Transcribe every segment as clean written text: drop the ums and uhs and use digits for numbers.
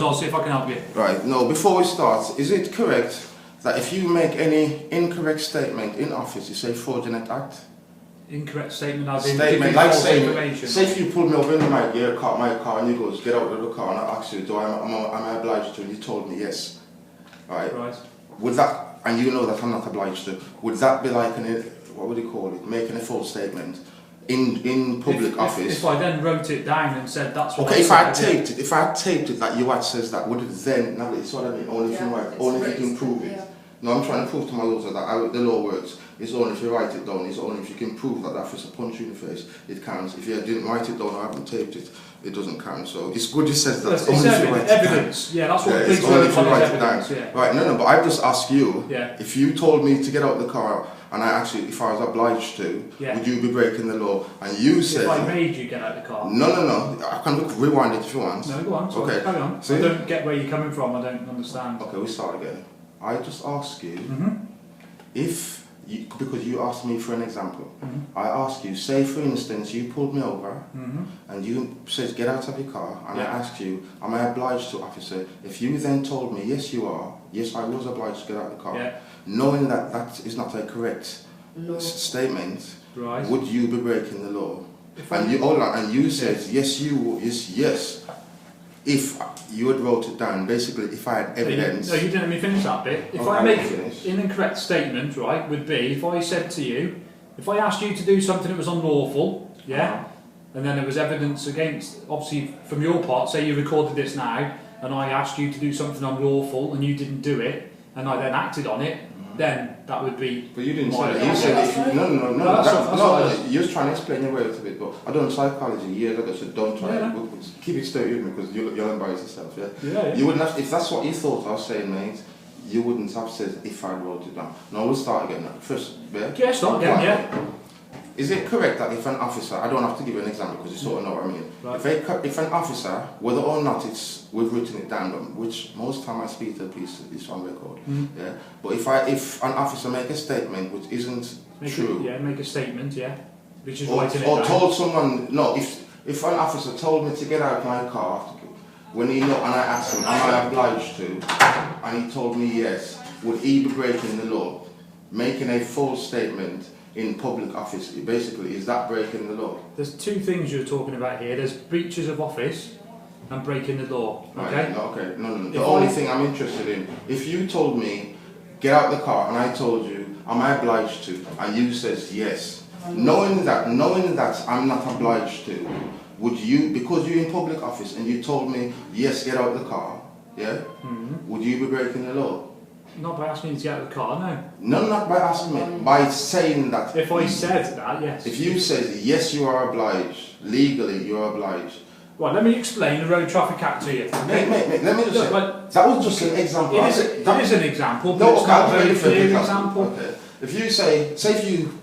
I'll see if I can help you. Right, no, before we start, is it correct that if you make any incorrect statement in office, you say fraudulent act? Incorrect statement, I've been Statement, giving like false saying, information. say if you pull me over in my car and you go, get out of the car, and I ask you, am I obliged to? And you told me yes. Right? Right. Would that, and you know that I'm not obliged to, would that be like what would you call it, making a false statement in public office? If I then wrote it down and said that's what okay, I if I said, had taped it that you had says that, would it then, now it's what I mean, only if you can prove it. No, I'm trying to prove to my lawyers that the law works. It's only if you write it down, it's only if you can prove that officer punched you in the face, it counts. If you didn't write it down or haven't taped it, it doesn't count. So it's good it says that. It's evidence. Yeah, that's what the police only if you write it evidence. down. Yeah. Right, no, but I just ask you, Yeah. if you told me to get out of the car and if I was obliged to, would you be breaking the law? And you said... If I made you get out of the car? No. I can rewind it if you want. No, go on. So okay. Carry on. See? I don't get where you're coming from. I don't understand. Okay, we start again. I just ask you, because you asked me for an example, I ask you, say for instance, you pulled me over and you said get out of your car, and I asked you, am I obliged to, officer? If you then told me, yes you are, yes I was obliged to get out of the car, knowing that that is not a correct statement, would you be breaking the law? And you said, yes, if you had wrote it down, basically if I had evidence... No, you didn't let me finish that bit. If I make an incorrect statement, right, would be, if I said to you, if I asked you to do something that was unlawful, and then there was evidence against, obviously from your part, say you recorded this now, and I asked you to do something unlawful and you didn't do it, and I then acted on it, then that would be... But you didn't say that. You said if you... No, you're trying to explain your way out of it, but I done psychology years ago, so don't try it. Keep it straight with me, because you'll embarrass yourself, yeah? You wouldn't have... If that's what you thought I was saying, mate, you wouldn't have said if I wrote it down. No, we'll start again now. First, yeah, start again, yeah. Is it correct that if an officer... I don't have to give you an example, because you sort of know what I mean. Right. If an officer, whether or not we've written it down, which most time I speak to the police, it's on record, yeah? But if an officer make a statement which isn't true... make a statement, which is or told someone... No, if an officer told me to get out of my car, when he and I asked him, am I obliged to, and he told me yes, would he be breaking the law? Making a false statement in public office, basically, is that breaking the law? There's two things you're talking about here. There's breaches of office and breaking the law, okay? Right, no. The only thing I'm interested in, if you told me, get out the car, and I told you, am I obliged to, and you says yes, knowing that I'm not obliged to, would you, because you're in public office and you told me, yes, get out the car, would you be breaking the law? Not by asking you to get out of the car, no. No, not by asking me, by saying that. If I said that, yes. If you said, yes, you are obliged, legally you are obliged. Right, let me explain the Road Traffic Act to you. Mate, let me just say, that was just an example. It is an example, but it's not a very clear example. Okay. If you say if you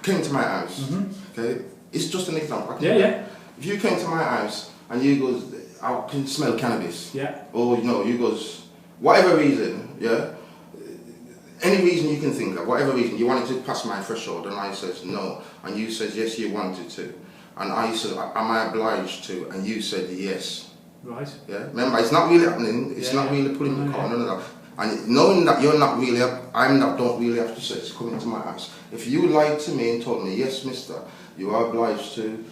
came to my house, okay, it's just an example. If you came to my house and you goes, I can smell cannabis. Or you goes, whatever reason, any reason you can think of, whatever reason, you wanted to pass my threshold, and I says no, and you says yes, you wanted to, and I said, am I obliged to, and you said yes. Right. Yeah. Remember, it's not really happening. It's not really pulling the car. No. And knowing that you're not really, don't really have to say it's coming to my house. If you lied to me and told me, yes, mister, you are obliged to,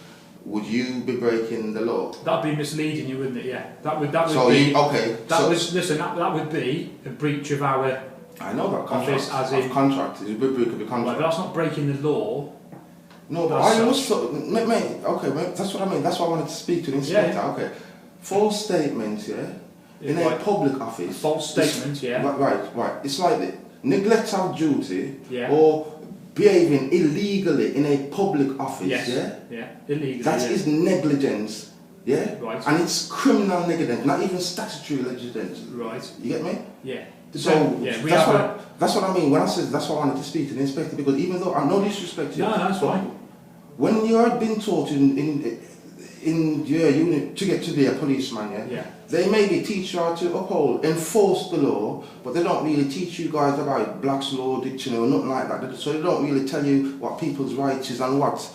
would you be breaking the law? That'd be misleading you, wouldn't it? Yeah. That would so be. Okay. That would be a breach of our. I know that contract. Contract. It's a breach of the contract. Right, but that's not breaking the law. No, but I also, mate. Okay, that's what I mean. That's why I wanted to speak to the inspector. Okay. False statements, in a public office. False statements, Right. It's like the neglect of duty or behaving illegally in a public office, illegally. That is negligence, right. And it's criminal negligence, not even statutory negligence. Right. You get me? Yeah. So that's what I mean when I said that's why I wanted to speak to the inspector, because even though I'm no disrespect to you, no, that's fine. When you are being taught in your unit to get to be a policeman, they maybe teach you how to enforce the law, but they don't really teach you guys about Black's Law Dictionary or nothing like that. So they don't really tell you what people's rights is and what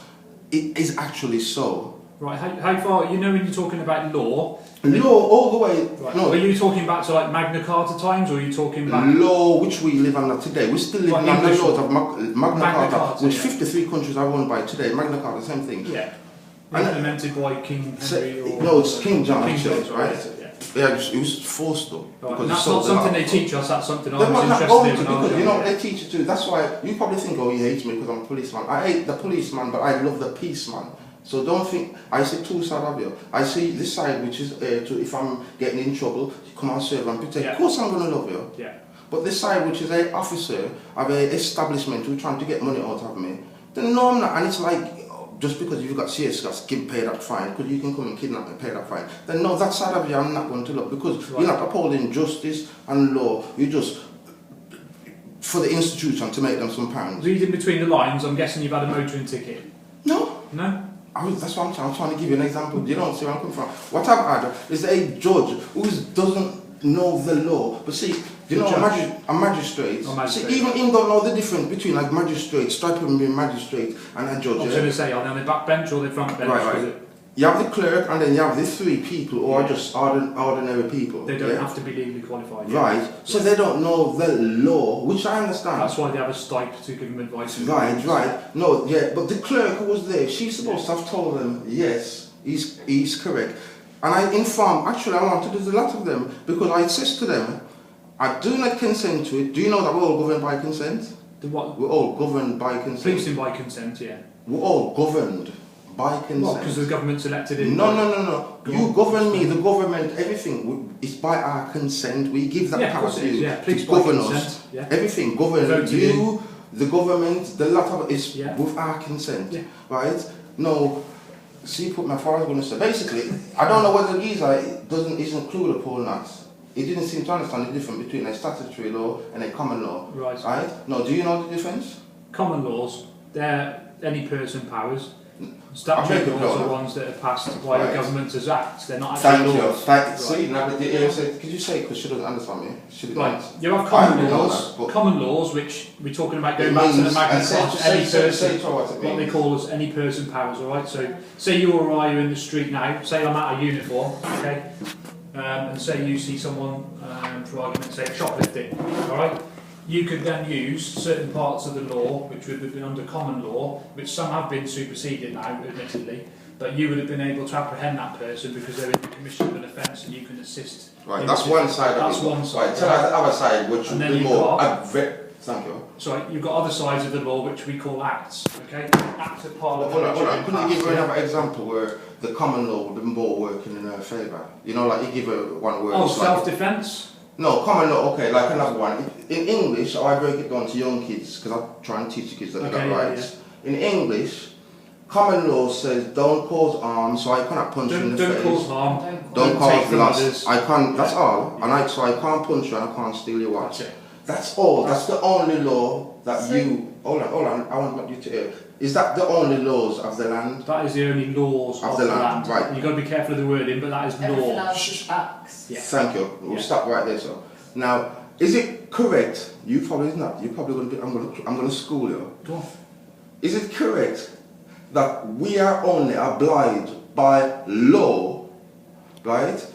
it is actually so. Right, how far, you know when you're talking about law? Law all the way. Right. No. Are you talking back to like Magna Carta times, or are you talking back? Law which we live under today. We're still living under the laws of Magna Carta, which yeah. 53 countries are run by today. Magna Carta, same thing. Yeah. Implemented by King Henry or... No, it's King John, King actually, John, right? Yeah, it was forced though. Right. And that's not something they teach us, that's something I was interested in. Because, you know, they teach it too. That's why you probably think, oh, he hates me because I'm a policeman. I hate the policeman, but I love the peaceman. So don't think, I see two sides of you. I see this side, which is to if I'm getting in trouble, come and serve and protect. Yeah. Of course I'm going to love you. Yeah. But this side, which is an officer of an establishment who's trying to get money out of me, then no, I'm not. And it's like, just because you've got CS guys, pay that fine, because you can come and kidnap and pay that fine, then no, that side of you I'm not going to love, because you're not upholding justice and law, you're just for the institution to make them some pounds. Reading between the lines, I'm guessing you've had a motoring ticket? No. No? That's what I'm trying to give you an example. You don't see where I'm coming from. What I've had is a judge who doesn't know the law. But see, you know, a magistrate. See, even him don't know the difference between like magistrate, striping being magistrate, and a judge. I was going to say, are they on the back bench or the front bench? Right. You have the clerk, and then you have the three people who are just ordinary people. They don't have to be legally qualified. Right. So they don't know the law, which I understand. That's why they have a stipe to give them advice. Right. No, yeah, but the clerk who was there, she's supposed to have told them, yes, he's correct. And I wanted to do a lot of them, because I said to them, I do not consent to it. Do you know that we're all governed by consent? The what? We're all governed by consent. Policing by consent, yeah. We're all governed by consent. What, because the government's elected in... No. You govern me, the government, everything is by our consent. We give that power to you to govern us. Yeah. Everything governs you, the government, the lot of it is with our consent. Yeah. Right? No, see, put my father going to say. Basically, I don't know whether these isn't clued up or not. He didn't seem to understand the difference between a statutory law and a common law. Right? No, do you know the difference? Common laws, they're any person powers. Statutory laws are ones that are passed by the government as acts. They're not actually laws. See, now could you say, because she doesn't understand me? Right. You have common laws. Common laws, which we're talking about going back to the Magna Carta. Any person, what they call as any person powers. All right. So, say you or I are in the street now. Say I'm at a uniform. Okay. And say you see someone, for argument's sake, shoplifting. All right. You could then use certain parts of the law, which would have been under common law, which some have been superseded now, admittedly, but you would have been able to apprehend that person because they're in the commission of an offence and you can assist. Right, that's one side of it. That's one side. Right, tell us the other side, which would be more... Thank you. Sorry, you've got other sides of the law which we call acts, okay? Acts of Parliament. Hold on. Couldn't you give another example where the common law would be more working in her favour? You know, like you give her one word. Oh, self-defence? No, common law, okay, like another one. In English, I break it down to young kids, because I try and teach the kids that they got rights. Yeah. In English, common law says don't cause harm, so I cannot punch you in the face. Don't cause harm. Don't cause loss. I can't, that's all. And so I can't punch you and I can't steal your watch. That's all. That's the only law that you... Hold on, I want you to hear. Is that the only laws of the land? That is the only laws of the land. Right. You've got to be careful of the wording, but that is law. Yeah. Thank you. We'll stop right there, sir. Now, is it correct? You probably not. You're probably going to be... I'm going to school you. Go on. Is it correct that we are only obliged by law, right,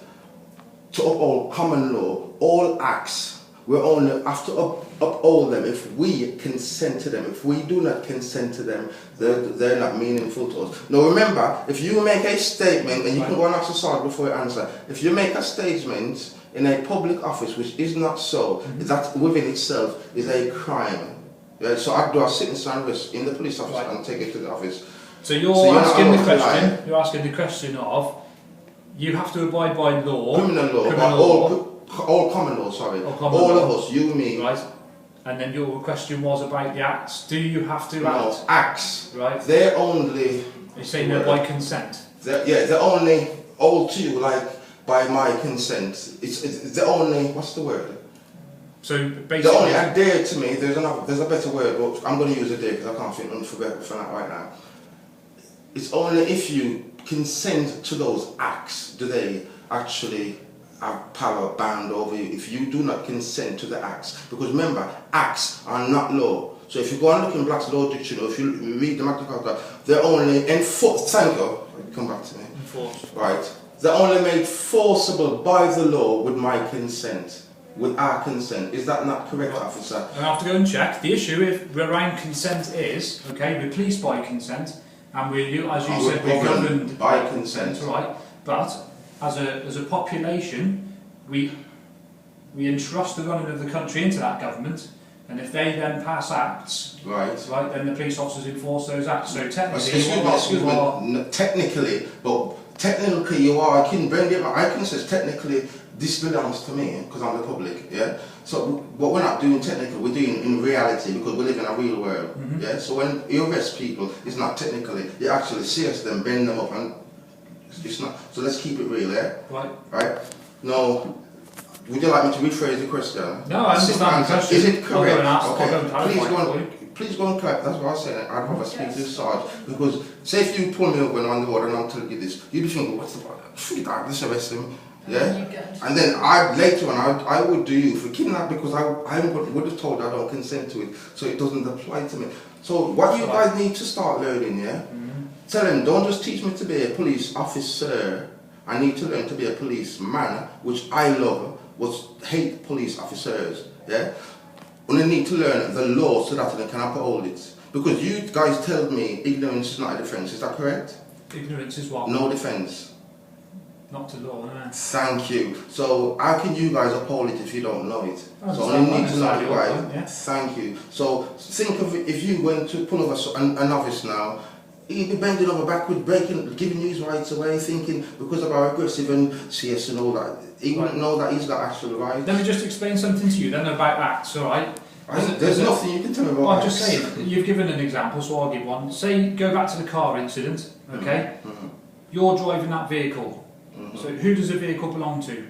to uphold common law, all acts? We only have to uphold them if we consent to them. If we do not consent to them, they're not meaningful to us. Now remember, if you make a statement, and you can go and ask the sergeant before you answer, if you make a statement in a public office which is not so, that within itself is a crime. Yeah, so I'd do a sentence and arrest in the police office and take it to the office. So you're asking the question. You're asking the question of, you have to abide by law. Criminal law. All common law, sorry. All of us, you, me. Right. And then your question was about the acts. Do you have to act? No, acts. Right. They're only... You're saying they're by consent? They're only all to you, like, by my consent. It's the only... What's the word? So basically... They only adhere to me. There's a better word, but I'm going to use adhere because I can't think of better for that right now. It's only if you consent to those acts do they actually... have power bound over you if you do not consent to the acts. Because remember, acts are not law. So if you go and look in Black's Law Dictionary, if you read the Magna Carta, they're only enforced. Thank you. come back to me. Enforced. Right. They're only made forcible by the law with my consent, with our consent. Is that not correct, officer? I have to go and check. The issue around consent is, okay, we're policed by consent, and as you said, we're governed by consent. Right. But as a population, we entrust the running of the country into that government, and if they then pass acts, right, then the police officers enforce those acts. So technically, technically you are. I can say technically this belongs to me because I'm the public. Yeah. So what we're not doing technically, we're doing in reality because we live in a real world. Yeah. So when you arrest people, it's not technically. You actually serious them, bend them up, and it's not. So let's keep it real. Yeah. Right. Right. No. Would you like me to rephrase the question? No, I understand the question. Is it correct? Okay. Please go and correct. That's what I was saying. I'd rather speak to the Sarge because say if you pull me over and on the road and I'm telling you this, you'd be thinking, what's the matter? Shoot that, let's arrest him. Yeah? And then later on I would do you for kidnap because I would have told I don't consent to it, so it doesn't apply to me. So what you guys need to start learning, yeah? Tell them, don't just teach me to be a police officer. I need to learn to be a policeman, which I love, hate police officers, yeah? And I need to learn the law so that I can uphold it. Because you guys tell me ignorance is not a defence, is that correct? Ignorance is what? No defence. Not to law, no. Thank you. So how can you guys uphold it if you don't know it? So you need to know it, right? Yeah. Thank you. So think of it, if you went to pull over a novice now, he'd be bending over backward, giving you his rights away, thinking because of our aggressive and CS and all that, he wouldn't know that he's got actual rights. Let me just explain something to you then about acts, alright? There's nothing you can tell me about I'm just saying, you've given an example, so I'll give one. Say, go back to the car incident, okay? You're driving that vehicle. So who does the vehicle belong to?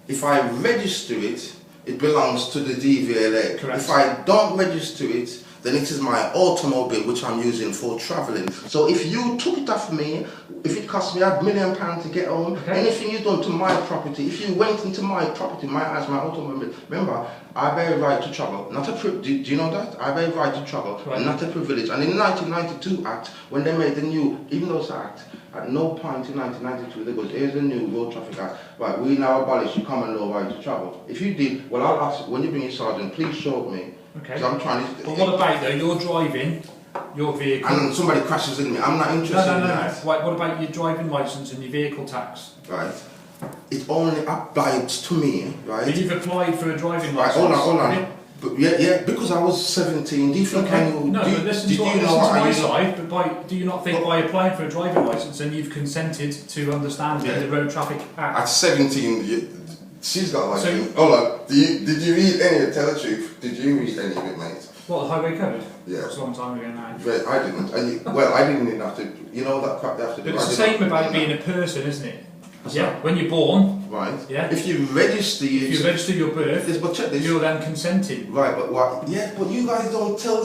If I register it, it belongs to the DVLA. Correct. If I don't register it, then it is my automobile which I'm using for travelling. So if you took it off me, if it cost me £1 million to get home, anything you've done to my property, if you went into my property, my house, my automobile, remember, I bear a right to travel, not a do you know that? I bear a right to travel, not a privilege. And in the 1992 Act, when they made the new, even though it's Act, at no point in 1992 they goes, here's the new Road Traffic Act, right, we now abolish the common law right to travel. If you did, well I'll ask, when you bring your sergeant, please show me. Okay. I'm trying to, but what about though, you're driving your vehicle and somebody crashes in me, I'm not interested in that. What about your driving licence and your vehicle tax? Right. It only applies to me, right? But you've applied for a driving licence. Right, hold on. But yeah, because I was 17, do you think I knew... No, but listen to my side, but do you not think by applying for a driving licence then you've consented to understanding the Road Traffic Act? At 17, she's got like... So, hold on, did you read any of it, tell the truth? Did you read any of it, mate? What, the Highway Code? Yeah. That's a long time ago now. But I didn't. I didn't even have to... You know that crap they have to do? But it's the same about being a person, isn't it? Yeah, when you're born, right? Yeah. If you register your birth, but check this. you're then consenting. Right, but what? Yeah, but you guys don't tell